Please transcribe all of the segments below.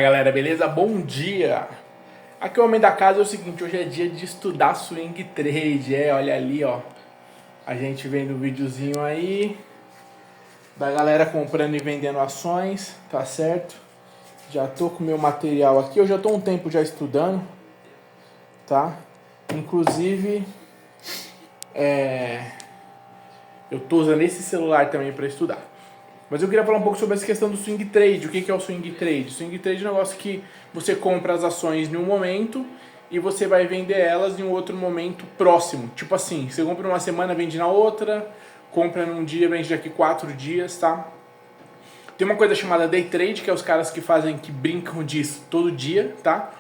Galera, beleza? Bom dia! Aqui o homem da casa é o seguinte, hoje é dia de estudar swing trade, olha ali, ó. A gente vendo o videozinho aí da galera comprando e vendendo ações, tá certo? Já tô com o meu material aqui, eu já tô um tempo já estudando, tá? Inclusive, eu tô usando esse celular também para estudar. Mas eu queria falar um pouco sobre essa questão do swing trade. O que é o swing trade? Swing trade é um negócio que você compra as ações em um momento e você vai vender elas em um outro momento próximo. Tipo assim, você compra numa semana, vende na outra, compra num dia, vende daqui 4 dias, tá? Tem uma coisa chamada day trade, que é os caras que brincam disso todo dia, tá?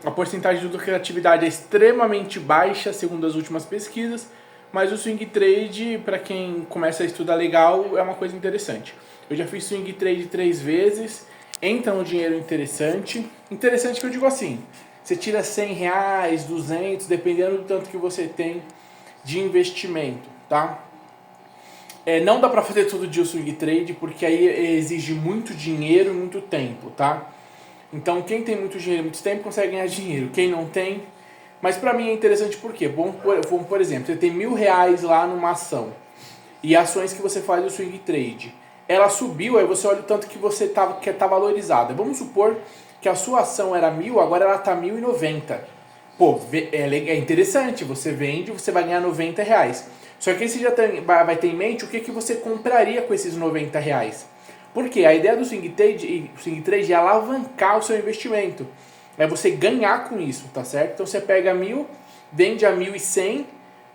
A porcentagem de lucratividade é extremamente baixa, segundo as últimas pesquisas, mas o swing trade, para quem começa a estudar legal, é uma coisa interessante. Eu já fiz swing trade 3 vezes, entra um dinheiro interessante. Interessante que eu digo assim, você tira 100 reais, 200, dependendo do tanto que você tem de investimento, tá? Não dá pra fazer todo dia o swing trade, porque aí exige muito dinheiro e muito tempo, tá? Então quem tem muito dinheiro e muito tempo consegue ganhar dinheiro, quem não tem... Mas pra mim é interessante porque, por exemplo, você tem R$ 1.000 lá numa ação e ações que você faz o swing trade. Ela subiu, aí você olha o tanto que você que tá valorizada. Vamos supor que a sua ação era 1.000, agora ela tá 1.090. Pô, é interessante, você vende, você vai ganhar R$ 90. Só que aí você já vai ter em mente o que você compraria com esses R$ 90. Porque a ideia do swing trade é alavancar o seu investimento. É você ganhar com isso, tá certo? Então você pega 1.000, vende a 1.100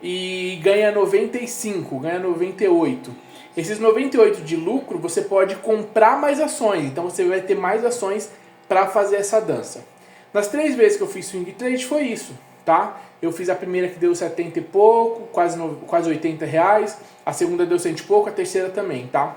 e ganha 95, ganha 98. Esses 98 de lucro você pode comprar mais ações, então você vai ter mais ações para fazer essa dança. Nas 3 vezes que eu fiz swing trade foi isso, tá? Eu fiz a primeira que deu 70 e pouco, quase R$ 80, a segunda deu 100 e pouco, a terceira também, tá?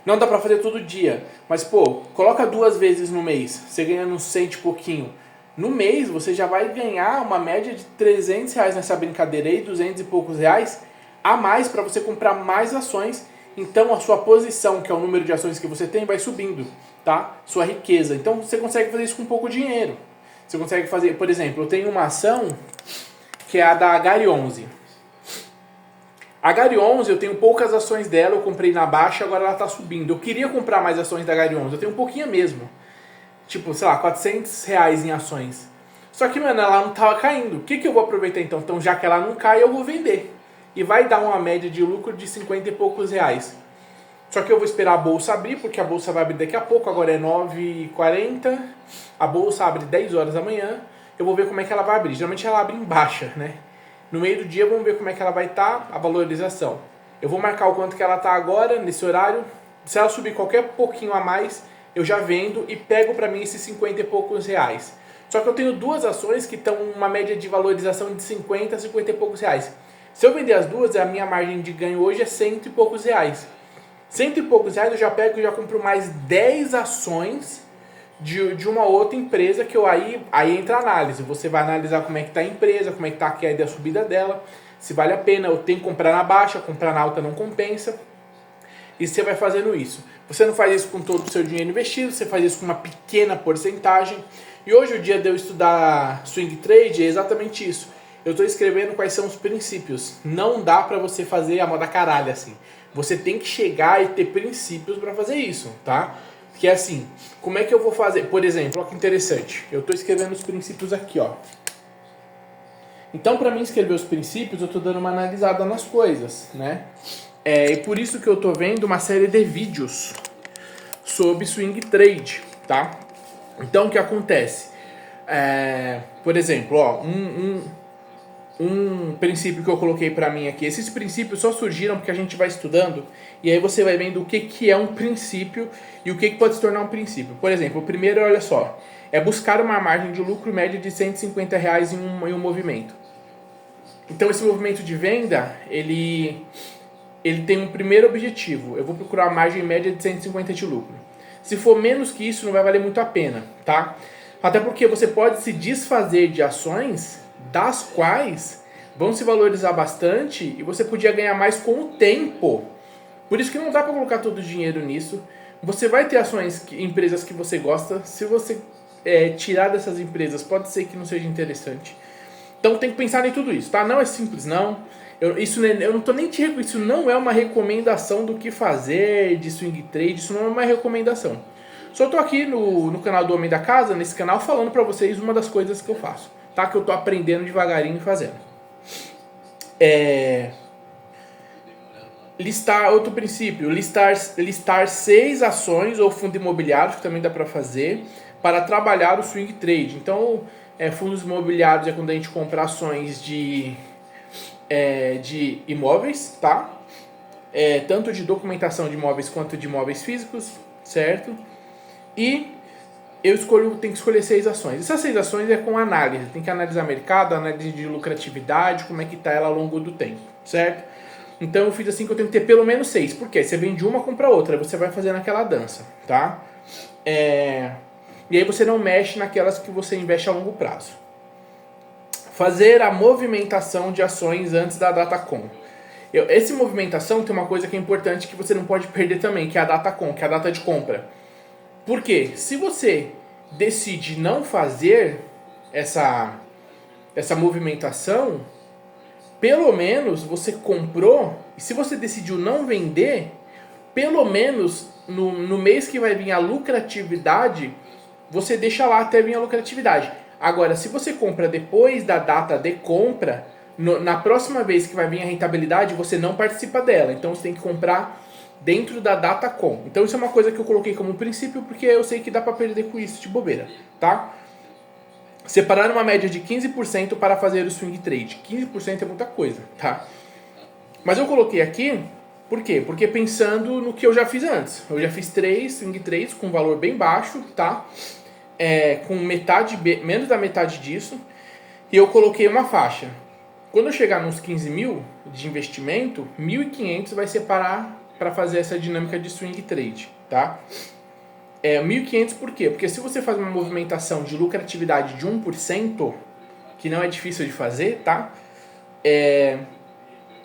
Não dá pra fazer todo dia, mas pô, coloca 2 vezes no mês, você ganha uns 100 e pouquinho. No mês você já vai ganhar uma média de R$ 300 nessa brincadeira aí, 200 e poucos reais a mais para você comprar mais ações. Então a sua posição, que é o número de ações que você tem, vai subindo, tá? Sua riqueza. Então você consegue fazer isso com pouco dinheiro. Você consegue fazer, por exemplo, eu tenho uma ação que é a da Gari11. A Gari11, eu tenho poucas ações dela, eu comprei na baixa, agora ela tá subindo. Eu queria comprar mais ações da Gari11, eu tenho um pouquinho mesmo. Tipo, sei lá, R$ 400 em ações. Só que, mano, ela não tava caindo. O que eu vou aproveitar então? Então, já que ela não cai, eu vou vender. E vai dar uma média de lucro de 50 e poucos reais. Só que eu vou esperar a bolsa abrir, porque a bolsa vai abrir daqui a pouco, agora é 9h40. A bolsa abre 10 horas da manhã. Eu vou ver como é que ela vai abrir. Geralmente ela abre em baixa, né? No meio do dia vamos ver como é que ela vai estar, a valorização. Eu vou marcar o quanto que ela está agora, nesse horário. Se ela subir qualquer pouquinho a mais, eu já vendo e pego para mim esses 50 e poucos reais. Só que eu tenho 2 ações que estão uma média de valorização de 50 a 50 e poucos reais. Se eu vender as duas, a minha margem de ganho hoje é 100 e poucos reais. 100 e poucos reais eu já pego e já compro mais 10 ações de uma outra empresa que aí entra a análise. Você vai analisar como é que está a empresa, como é que está a queda e a subida dela, se vale a pena, eu tenho que comprar na baixa, comprar na alta não compensa. E você vai fazendo isso. Você não faz isso com todo o seu dinheiro investido, você faz isso com uma pequena porcentagem. E hoje o dia de eu estudar swing trade é exatamente isso. Eu estou escrevendo quais são os princípios. Não dá para você fazer a moda caralho assim. Você tem que chegar e ter princípios para fazer isso, tá? Que é assim, como é que eu vou fazer? Por exemplo, olha que interessante. Eu estou escrevendo os princípios aqui, ó. Então, para mim escrever os princípios, eu estou dando uma analisada nas coisas, né? E por isso que eu estou vendo uma série de vídeos sobre swing trade, tá? Então, o que acontece? Por exemplo, ó, um princípio que eu coloquei pra mim aqui. Esses princípios só surgiram porque a gente vai estudando e aí você vai vendo o que é um princípio e o que pode se tornar um princípio. Por exemplo, o primeiro, olha só, é buscar uma margem de lucro média de R$ 150 em um movimento. Então esse movimento de venda, ele tem um primeiro objetivo. Eu vou procurar uma margem média de 150 de lucro. Se for menos que isso, não vai valer muito a pena, tá? Até porque você pode se desfazer de ações das quais vão se valorizar bastante e você podia ganhar mais com o tempo. Por isso que não dá para colocar todo o dinheiro nisso, você vai ter ações, empresas que você gosta. Se você tirar dessas empresas, pode ser que não seja interessante. Então tem que pensar em tudo isso, tá? Não é simples, não. Eu não tô nem te recomendando, isso não é uma recomendação do que fazer de swing trade, isso não é uma recomendação. Só tô aqui no canal do Homem da Casa, nesse canal, falando pra vocês uma das coisas que eu faço, tá? Que eu tô aprendendo devagarinho e fazendo. Outro princípio, listar 6 ações ou fundo imobiliário, que também dá pra fazer, para trabalhar o swing trade. Então, fundos imobiliários é quando a gente compra ações de imóveis, tá? Tanto de documentação de imóveis quanto de imóveis físicos, certo? E tenho que escolher 6 ações. Essas 6 ações é com análise. Tem que analisar mercado, análise de lucratividade, como é que tá ela ao longo do tempo, certo? Então eu fiz assim que eu tenho que ter pelo menos 6. Por quê? Você vende uma, compra outra. Você vai fazendo aquela dança, tá? E aí você não mexe naquelas que você investe a longo prazo. Fazer a movimentação de ações antes da data com. Essa movimentação tem uma coisa que é importante que você não pode perder também, que é a data com, que é a data de compra. Por quê? Se você decide não fazer essa movimentação, pelo menos você comprou, e se você decidiu não vender, pelo menos no mês que vai vir a lucratividade, você deixa lá até vir a lucratividade. Agora, se você compra depois da data de compra, na próxima vez que vai vir a rentabilidade, você não participa dela. Então você tem que comprar dentro da data com. Então isso é uma coisa que eu coloquei como princípio, porque eu sei que dá para perder com isso de bobeira, tá? Separar uma média de 15% para fazer o swing trade. 15% é muita coisa, tá? Mas eu coloquei aqui, por quê? Porque pensando no que eu já fiz antes. Eu já fiz 3 swing trades com valor bem baixo, tá? Com menos da metade disso. E eu coloquei uma faixa. Quando eu chegar nos 15 mil de investimento, 1.500 vai separar para fazer essa dinâmica de swing trade, tá? 1.500 por quê? Porque se você faz uma movimentação de lucratividade de 1%, que não é difícil de fazer, tá?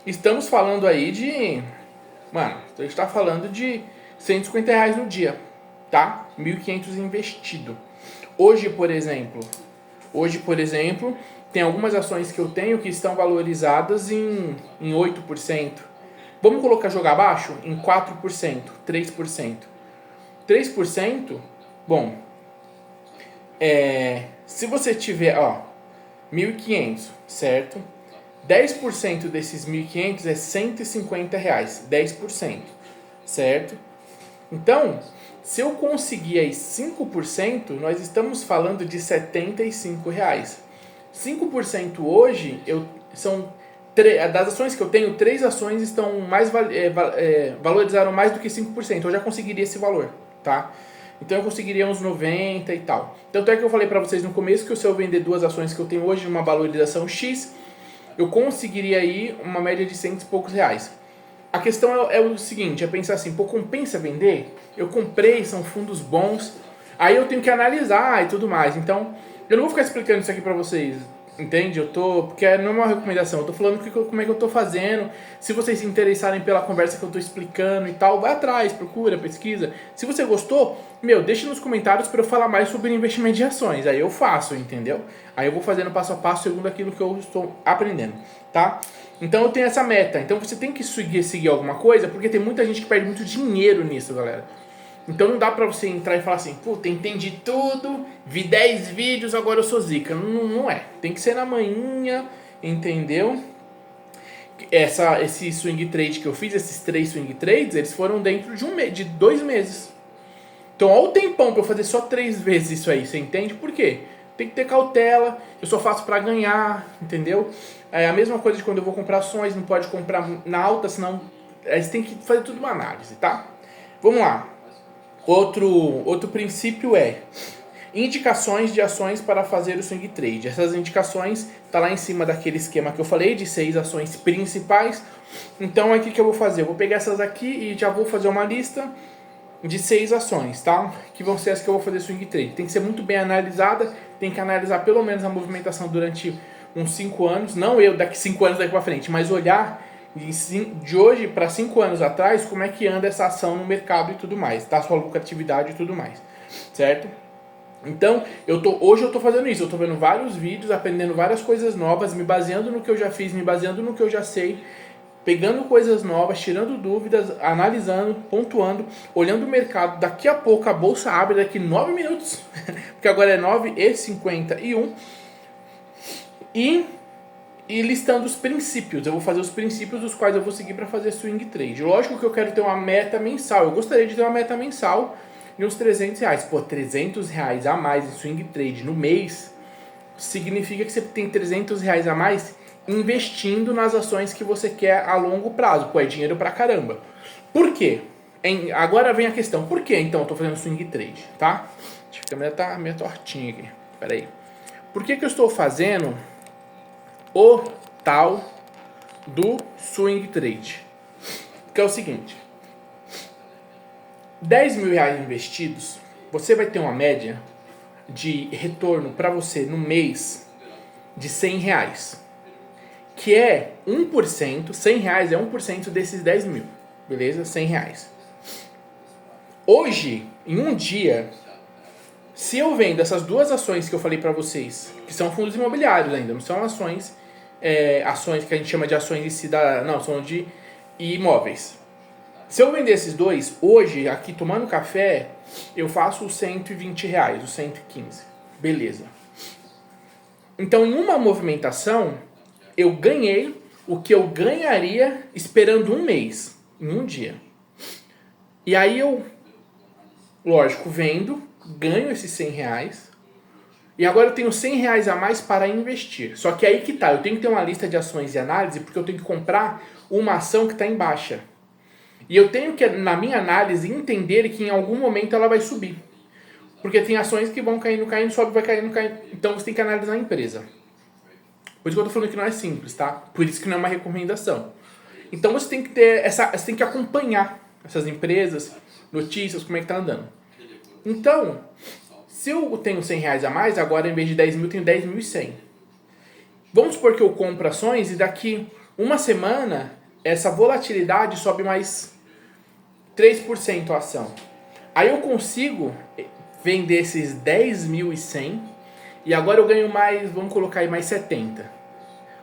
Estamos falando aí de... Mano, a gente está falando de R$150 no dia, tá? 1.500 investido. Hoje, por exemplo, tem algumas ações que eu tenho que estão valorizadas em 8%. Vamos colocar jogar abaixo? Em 4%, 3%. 3%, bom, se você tiver, 1.500, certo? 10% desses 1.500 é R$150, 10%, certo? Então, se eu conseguir aí 5%, nós estamos falando de R$75. 5% hoje, das ações que eu tenho, 3 ações estão valorizaram mais do que 5%. Eu já conseguiria esse valor, tá? Então eu conseguiria uns 90 e tal. Tanto é que eu falei pra vocês no começo que se eu vender 2 ações que eu tenho hoje, uma valorização X, eu conseguiria aí uma média de 100 e poucos reais. A questão é o seguinte, é pensar assim, compensa vender? Eu comprei, são fundos bons, aí eu tenho que analisar e tudo mais. Então, eu não vou ficar explicando isso aqui pra vocês, entende? Porque não é uma recomendação, eu tô falando como é que eu tô fazendo. Se vocês se interessarem pela conversa que eu tô explicando e tal, vai atrás, procura, pesquisa. Se você gostou, deixa nos comentários para eu falar mais sobre investimento de ações. Aí eu faço, entendeu? Aí eu vou fazendo passo a passo segundo aquilo que eu estou aprendendo, tá? Então eu tenho essa meta. Então você tem que seguir alguma coisa, porque tem muita gente que perde muito dinheiro nisso, galera. Então não dá pra você entrar e falar assim, puta, entendi tudo, vi 10 vídeos, agora eu sou zica. Não é. Tem que ser na manhinha, entendeu? Esse swing trade que eu fiz, esses 3 swing trades, eles foram dentro de 2 meses. Então olha o tempão pra eu fazer só 3 vezes isso aí, você entende? Por quê? Tem que ter cautela, eu só faço pra ganhar, entendeu? É a mesma coisa de quando eu vou comprar ações, não pode comprar na alta, senão você tem que fazer tudo uma análise, tá? Vamos lá. Outro princípio é indicações de ações para fazer o swing trade. Essas indicações tá lá em cima daquele esquema que eu falei de 6 ações principais. Então o que eu vou fazer? Eu vou pegar essas aqui e já vou fazer uma lista de 6 ações, tá? Que vão ser as que eu vou fazer swing trade. Tem que ser muito bem analisada, tem que analisar pelo menos a movimentação durante uns 5 anos, não eu daqui 5 anos daqui para frente, mas olhar de hoje para 5 anos atrás, como é que anda essa ação no mercado e tudo mais, tá? Sua lucratividade e tudo mais, certo? Então, hoje eu tô fazendo isso, eu tô vendo vários vídeos, aprendendo várias coisas novas, me baseando no que eu já fiz, me baseando no que eu já sei, pegando coisas novas, tirando dúvidas, analisando, pontuando, olhando o mercado. Daqui a pouco a bolsa abre, daqui 9 minutos, porque agora é 9h51, e listando os princípios. Eu vou fazer os princípios dos quais eu vou seguir para fazer swing trade. Lógico que eu quero ter uma meta mensal, eu gostaria de ter uma meta mensal de uns R$300. Pô, R$300 a mais em swing trade no mês significa que você tem R$300 a mais investindo nas ações que você quer a longo prazo. Pô, é dinheiro pra caramba. Por quê? Agora vem a questão. Por que então eu tô fazendo swing trade, tá? Acho que a câmera tá meio tortinha aqui. Pera aí. Por que eu estou fazendo o tal do swing trade? Que é o seguinte. R$10.000 investidos, você vai ter uma média de retorno para você no mês de R$100, que é 1%, R$100 é 1% desses 10 mil, beleza? R$100. Hoje, em um dia, se eu vendo essas duas ações que eu falei para vocês, que são fundos imobiliários ainda, não são ações que a gente chama de ações em si, não, são de imóveis. Se eu vender esses dois, hoje, aqui tomando café, eu faço os R$120, os 115. Beleza. Então, em uma movimentação, eu ganhei o que eu ganharia esperando um mês, em um dia. E aí eu, lógico, vendo, ganho esses R$100. E agora eu tenho R$100 a mais para investir. Só que aí que tá, eu tenho que ter uma lista de ações e análise, porque eu tenho que comprar uma ação que está em baixa. E eu tenho que, na minha análise, entender que em algum momento ela vai subir. Porque tem ações que vão caindo, sobe, vai caindo. Então você tem que analisar a empresa. Por isso que eu tô falando que não é simples, tá? Por isso que não é uma recomendação. Então você tem que você tem que acompanhar essas empresas, notícias, como é que tá andando. Então, se eu tenho R$100 a mais, agora em vez de 10 mil, eu tenho 10.100. Vamos supor que eu compro ações e daqui uma semana essa volatilidade sobe mais 3% a ação. Aí eu consigo vender esses 10.100 e agora eu ganho mais, vamos colocar aí mais 70.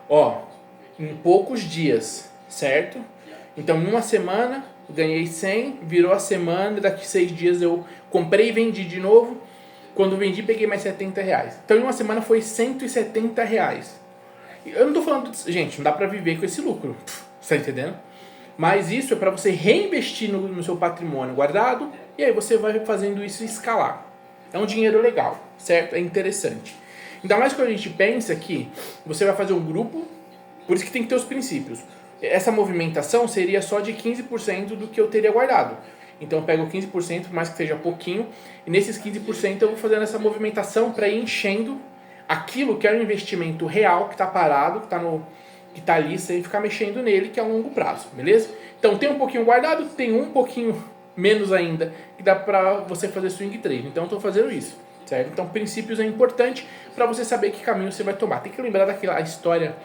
Ó, em poucos dias, certo? Então em uma semana ganhei 100, virou a semana, daqui 6 dias eu comprei e vendi de novo. Quando vendi peguei mais R$70. Então em uma semana foi R$170. Eu não tô falando, gente, não dá pra viver com esse lucro, você tá entendendo? Mas isso é para você reinvestir no seu patrimônio guardado e aí você vai fazendo isso escalar. É um dinheiro legal, certo? É interessante. Ainda mais quando a gente pensa que você vai fazer um grupo, por isso que tem que ter os princípios. Essa movimentação seria só de 15% do que eu teria guardado. Então eu pego 15%, por mais que seja pouquinho, e nesses 15% eu vou fazendo essa movimentação para ir enchendo aquilo que é um investimento real, que está parado, que tá ali, sem ficar mexendo nele, que é a longo prazo, beleza? Então tem um pouquinho guardado, tem um pouquinho menos ainda, que dá pra você fazer swing trade. Então eu tô fazendo isso, certo? Então princípios é importante para você saber que caminho você vai tomar. Tem que lembrar daquela história,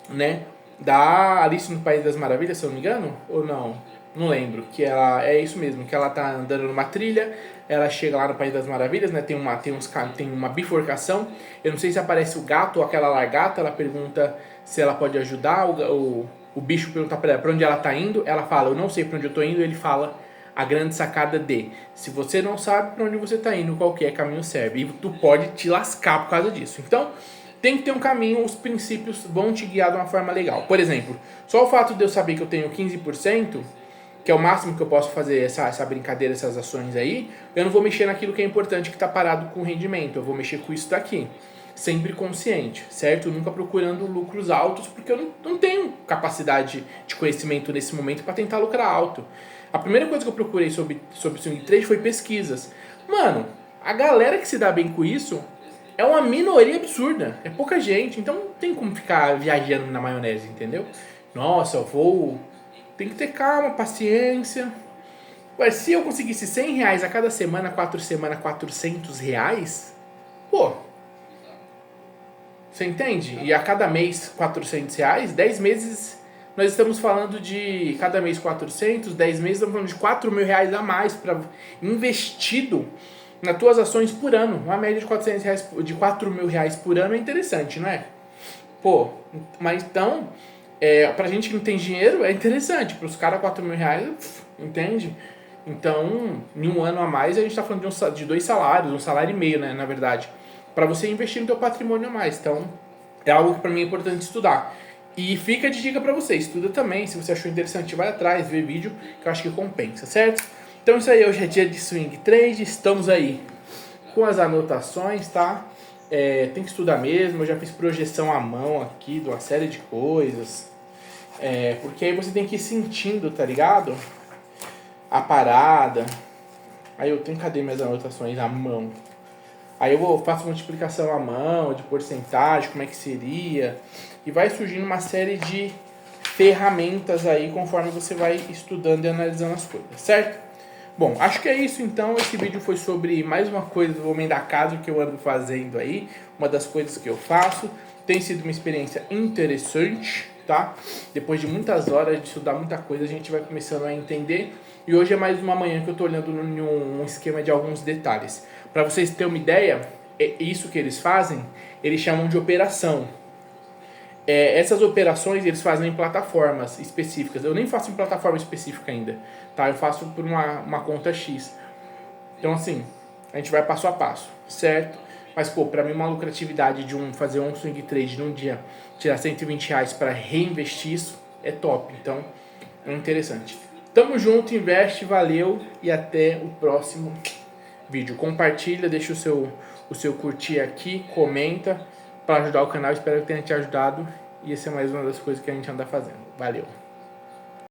né, da Alice no País das Maravilhas, se eu não me engano, ou não? Não lembro, que ela é isso mesmo, que ela tá andando numa trilha, ela chega lá no País das Maravilhas, né? Tem uma bifurcação. Eu não sei se aparece o gato ou aquela largata, ela pergunta se ela pode ajudar, o bicho pergunta pra ela pra onde ela tá indo, ela fala, eu não sei pra onde eu tô indo, ele fala a grande sacada de, se você não sabe pra onde você tá indo, qualquer caminho serve, e tu pode te lascar por causa disso. Então, tem que ter um caminho, os princípios vão te guiar de uma forma legal. Por exemplo, só o fato de eu saber que eu tenho 15%, que é o máximo que eu posso fazer essa brincadeira, essas ações aí, eu não vou mexer naquilo que é importante, que está parado com rendimento, eu vou mexer com isso daqui. Sempre consciente, certo? Nunca procurando lucros altos, porque eu não tenho capacidade de conhecimento nesse momento para tentar lucrar alto. A primeira coisa que eu procurei sobre swing trade foi pesquisas. Mano, a galera que se dá bem com isso é uma minoria absurda, é pouca gente, então não tem como ficar viajando na maionese, entendeu? Nossa, eu vou... Tem que ter calma, paciência. Ué, se eu conseguisse R$100 a cada semana, 4 semanas, R$400, pô, você entende? E a cada mês R$400, 10 meses, nós estamos falando de cada mês 400, 10 meses, estamos falando de 4 mil reais a mais para investido nas tuas ações por ano. Uma média de 400 reais, de 4 mil reais por ano é interessante, não é? Pô, mas então, pra gente que não tem dinheiro, é interessante. Para os caras, 4 mil reais, entende? Então, em um ano a mais, a gente está falando de 2 salários, 1,5 salário, né, na verdade. Para você investir no teu patrimônio a mais. Então, é algo que para mim é importante estudar. E fica de dica para você, estuda também. Se você achou interessante, vai atrás, vê vídeo, que eu acho que compensa, certo? Então, isso aí, hoje é dia de swing trade. Estamos aí com as anotações, tá? Tem que estudar mesmo. Eu já fiz projeção à mão aqui de uma série de coisas. Porque aí você tem que ir sentindo, tá ligado? A parada. Aí eu tenho, cadê minhas anotações à mão? Aí faço multiplicação à mão, de porcentagem, como é que seria. E vai surgindo uma série de ferramentas aí conforme você vai estudando e analisando as coisas, certo? Bom, acho que é isso então. Esse vídeo foi sobre mais uma coisa do homem da casa que eu ando fazendo aí. Uma das coisas que eu faço. Tem sido uma experiência interessante, tá? Depois de muitas horas de estudar muita coisa, a gente vai começando a entender. E hoje é mais uma manhã que eu tô olhando num esquema de alguns detalhes. Para vocês terem uma ideia, isso que eles fazem, eles chamam de operação. Essas operações eles fazem em plataformas específicas. Eu nem faço em plataforma específica ainda, tá? Eu faço por uma conta X. Então assim, a gente vai passo a passo, certo? Mas pô, pra mim uma lucratividade de fazer um swing trade num dia, tirar 120 reais para reinvestir isso, é top. Então, é interessante. Tamo junto, investe, valeu e até o próximo vídeo. Compartilha, deixa o seu curtir aqui, comenta para ajudar o canal. Espero que tenha te ajudado. E essa é mais uma das coisas que a gente anda fazendo. Valeu!